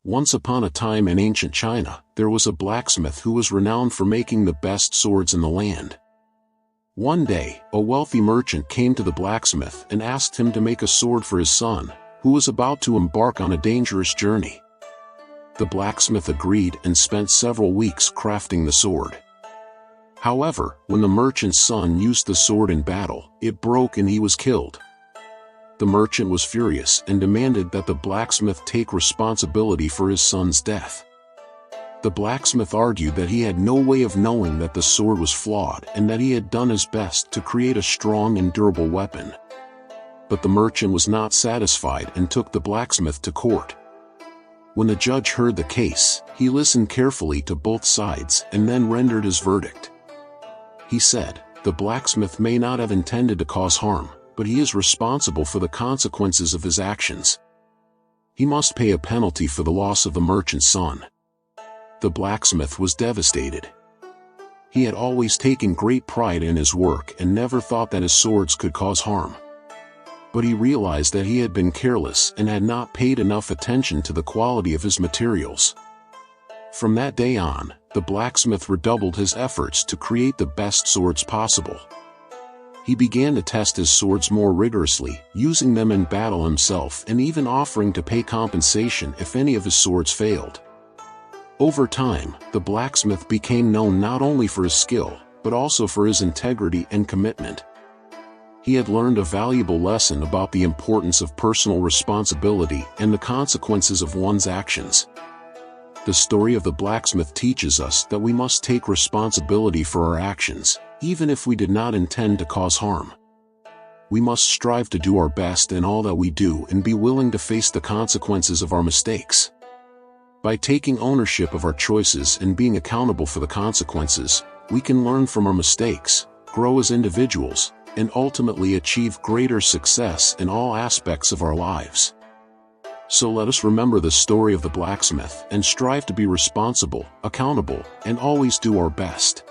Once upon a time in ancient China, there was a blacksmith who was renowned for making the best swords in the land. One day, a wealthy merchant came to the blacksmith and asked him to make a sword for his son, who was about to embark on a dangerous journey. The blacksmith agreed and spent several weeks crafting the sword. However, when the merchant's son used the sword in battle, it broke and he was killed. The merchant was furious and demanded that the blacksmith take responsibility for his son's death. The blacksmith argued that he had no way of knowing that the sword was flawed and that he had done his best to create a strong and durable weapon. But the merchant was not satisfied and took the blacksmith to court. When the judge heard the case, he listened carefully to both sides and then rendered his verdict. He said, "The blacksmith may not have intended to cause harm, but he is responsible for the consequences of his actions. He must pay a penalty for the loss of the merchant's son." The blacksmith was devastated. He had always taken great pride in his work and never thought that his swords could cause harm. But he realized that he had been careless and had not paid enough attention to the quality of his materials. From that day on, the blacksmith redoubled his efforts to create the best swords possible. He began to test his swords more rigorously, using them in battle himself and even offering to pay compensation if any of his swords failed. Over time, the blacksmith became known not only for his skill, but also for his integrity and commitment. He had learned a valuable lesson about the importance of personal responsibility and the consequences of one's actions. The story of the blacksmith teaches us that we must take responsibility for our actions, even if we did not intend to cause harm. We must strive to do our best in all that we do and be willing to face the consequences of our mistakes. By taking ownership of our choices and being accountable for the consequences, we can learn from our mistakes, grow as individuals, and ultimately achieve greater success in all aspects of our lives. So let us remember the story of the blacksmith and strive to be responsible, accountable, and always do our best.